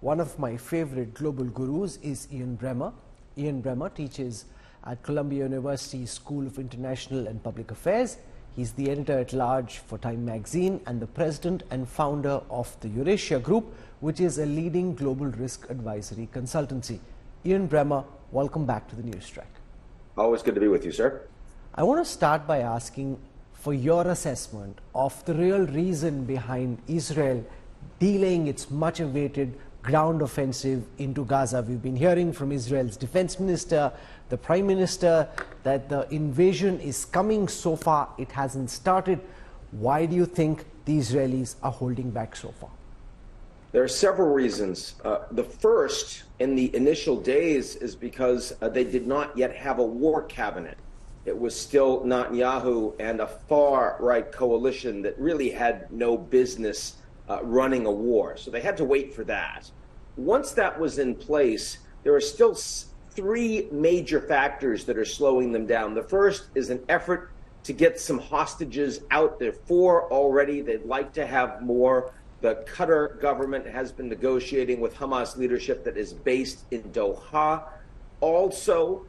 One of my favorite global gurus is Ian Bremmer. Ian Bremmer teaches at Columbia University School of International and Public Affairs. He's the editor-at-large for Time magazine and the president and founder of the Eurasia Group, which is a leading global risk advisory consultancy. Ian Bremmer, welcome back to the News Track. Always good to be with you, sir. I want to start by asking for your assessment of the real reason behind Israel delaying its much-awaited ground offensive into Gaza. We've been hearing from Israel's defense minister, the Prime Minister, that the invasion is coming. So far, it hasn't started. Why do you think the Israelis are holding back so far? There are several reasons. The first, in the initial days, is because they did not yet have a war cabinet. It was still Netanyahu and a far-right coalition that really had no business running a war. So they had to wait for that. Once that was in place, there are still three major factors that are slowing them down. The first is an effort to get some hostages out. There are four already. They'd like to have more. The Qatar government has been negotiating with Hamas leadership that is based in Doha. Also,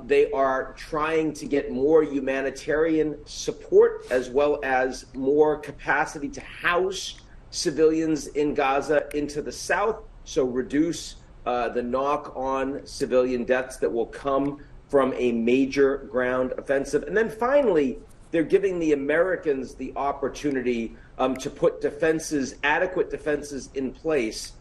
they are trying to get more humanitarian support as well as more capacity to house civilians in Gaza into the south, so reduce the knock-on civilian deaths that will come from a major ground offensive. And then finally, they're giving the Americans the opportunity to put defenses, adequate defenses in place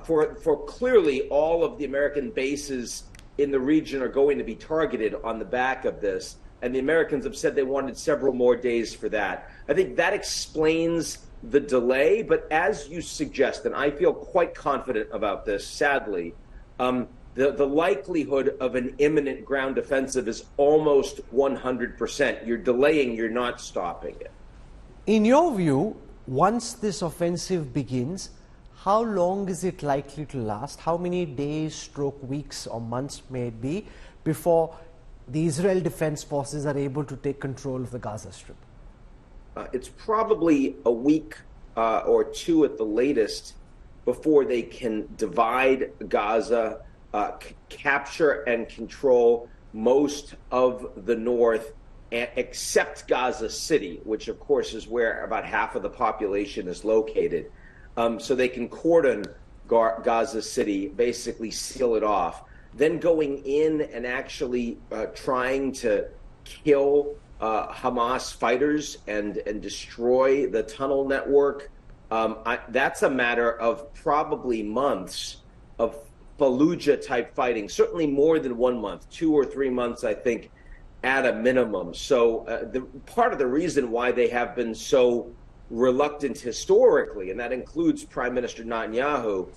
for clearly all of the American bases in the region are going to be targeted on the back of this. And the Americans have said they wanted several more days for that. I think that explains the delay, but as you suggest, and I feel quite confident about this, sadly, the likelihood of an imminent ground offensive is almost 100%. You're delaying, you're not stopping it. In your view, once this offensive begins, how long is it likely to last? How many days, stroke weeks or months may it be before the Israel Defense Forces are able to take control of the Gaza Strip? It's probably a week or two at the latest before they can divide Gaza, capture and control most of the north, except Gaza City, which of course is where about half of the population is located. So they can cordon Gaza City, basically seal it off. Then going in and actually trying to kill Hamas fighters and destroy the tunnel network. That's a matter of probably months of Fallujah type fighting, certainly more than 1 month, 2 or 3 months, I think, at a minimum. So part of the reason why they have been so reluctant historically, and that includes Prime Minister Netanyahu,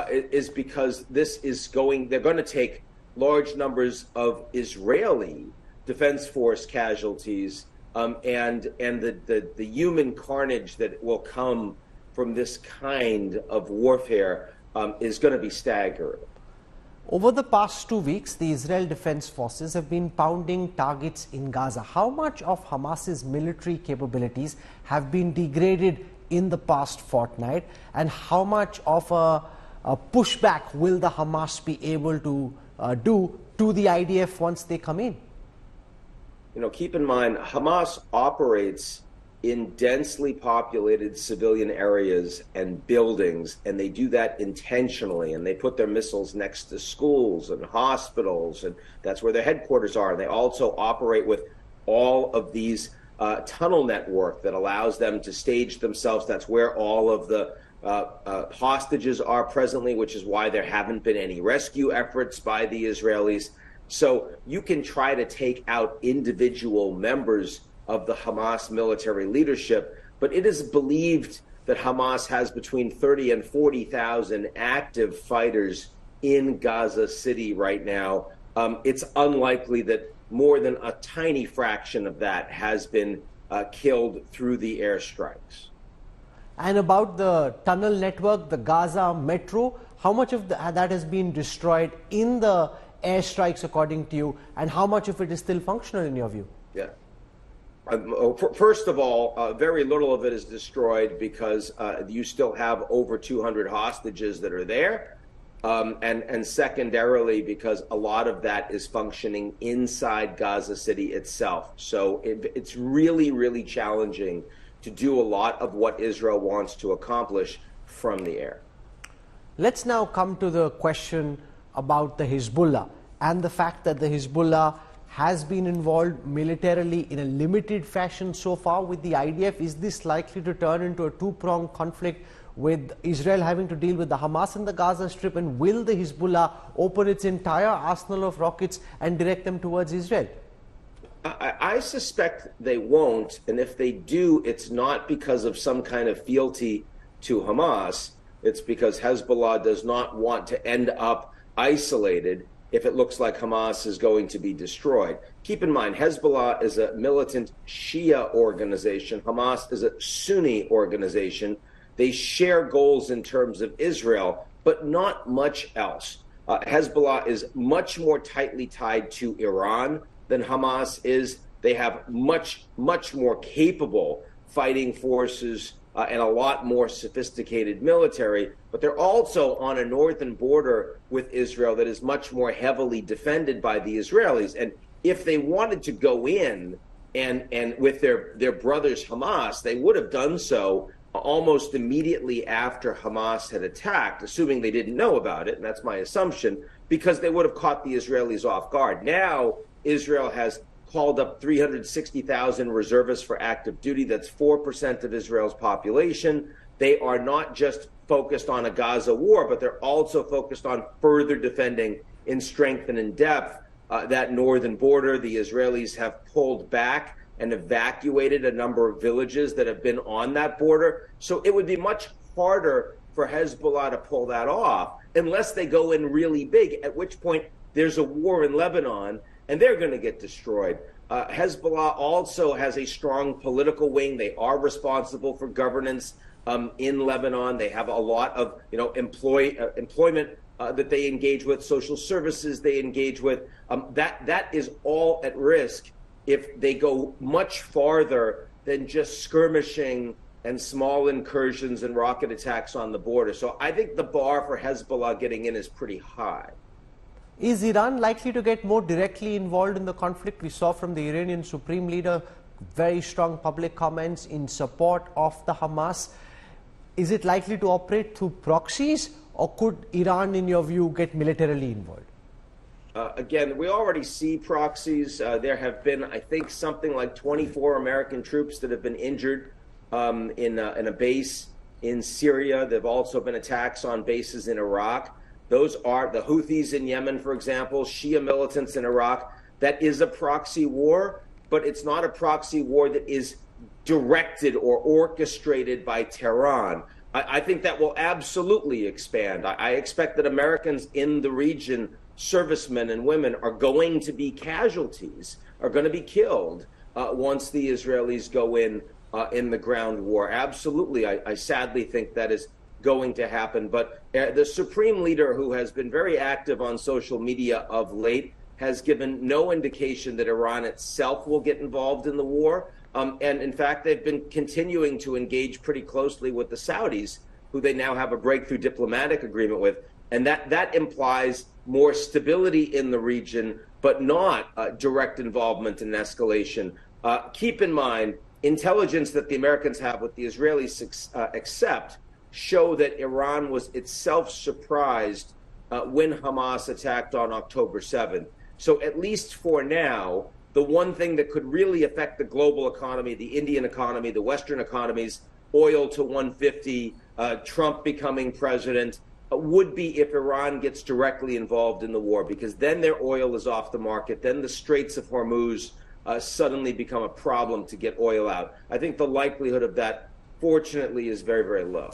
is because they're going to take large numbers of Israeli Defense Force casualties and the human carnage that will come from this kind of warfare is going to be staggering. Over the past 2 weeks, the Israel Defense Forces have been pounding targets in Gaza. How much of Hamas's military capabilities have been degraded in the past fortnight, and how much of a pushback will the Hamas be able to do to the IDF once they come in? You know, keep in mind, Hamas operates in densely populated civilian areas and buildings, and they do that intentionally, and they put their missiles next to schools and hospitals, and that's where their headquarters are. And they also operate with all of these tunnel network that allows them to stage themselves. That's where all of the hostages are presently, which is why there haven't been any rescue efforts by the Israelis. So you can try to take out individual members of the Hamas military leadership, but it is believed that Hamas has between 30 and 40,000 active fighters in Gaza City right now. It's unlikely that more than a tiny fraction of that has been killed through the airstrikes. And about the tunnel network, the Gaza metro, how much of that has been destroyed in the airstrikes according to you, and how much of it is still functional in your view? Yeah. First of all, very little of it is destroyed because you still have over 200 hostages that are there. and secondarily because a lot of that is functioning inside Gaza City itself. So it's really, really challenging to do a lot of what Israel wants to accomplish from the air. Let's now come to the question about the Hezbollah and the fact that the Hezbollah has been involved militarily in a limited fashion so far with the IDF. Is this likely to turn into a two-pronged conflict with Israel having to deal with the Hamas in the Gaza Strip, and will the Hezbollah open its entire arsenal of rockets and direct them towards Israel? I suspect they won't, and if they do, it's not because of some kind of fealty to Hamas. It's because Hezbollah does not want to end up isolated if it looks like Hamas is going to be destroyed. Keep in mind, Hezbollah is a militant Shia organization. Hamas is a Sunni organization. They share goals in terms of Israel, but not much else. Hezbollah is much more tightly tied to Iran than Hamas is. They have much, much more capable fighting forces and a lot more sophisticated military, but they're also on a northern border with Israel that is much more heavily defended by the Israelis. And if they wanted to go in and with their brothers Hamas, they would have done so almost immediately after Hamas had attacked, assuming they didn't know about it, and that's my assumption, because they would have caught the Israelis off guard. Now, Israel has called up 360,000 reservists for active duty. That's 4% of Israel's population. They are not just focused on a Gaza war, but they're also focused on further defending in strength and in depth that northern border. The Israelis have pulled back and evacuated a number of villages that have been on that border. So it would be much harder for Hezbollah to pull that off unless they go in really big, at which point there's a war in Lebanon and they're going to get destroyed. Hezbollah also has a strong political wing. They are responsible for governance in Lebanon. They have a lot of employment that they engage with, social services they engage with. That is all at risk if they go much farther than just skirmishing and small incursions and rocket attacks on the border. So I think the bar for Hezbollah getting in is pretty high. Is Iran likely to get more directly involved in the conflict? We saw from the Iranian Supreme Leader very strong public comments in support of the Hamas. Is it likely to operate through proxies, or could Iran, in your view, get militarily involved? Again, we already see proxies. There have been, I think, something like 24 American troops that have been injured in a base in Syria. There have also been attacks on bases in Iraq. Those are the Houthis in Yemen, for example, Shia militants in Iraq. That is a proxy war, but it's not a proxy war that is directed or orchestrated by Tehran. I think that will absolutely expand. I expect that Americans in the region, servicemen and women, are going to be casualties, are going to be killed once the Israelis go in the ground war. Absolutely, I sadly think that is going to happen. But the Supreme Leader, who has been very active on social media of late, has given no indication that Iran itself will get involved in the war. And in fact, they've been continuing to engage pretty closely with the Saudis, who they now have a breakthrough diplomatic agreement with. And that implies more stability in the region, but not direct involvement in escalation. Keep in mind, intelligence that the Americans have with the Israelis accept show that Iran was itself surprised when Hamas attacked on October 7th. So at least for now, the one thing that could really affect the global economy, the Indian economy, the Western economies, oil to 150, Trump becoming president, would be if Iran gets directly involved in the war, because then their oil is off the market. Then the Straits of Hormuz suddenly become a problem to get oil out. I think the likelihood of that, fortunately, is very, very low.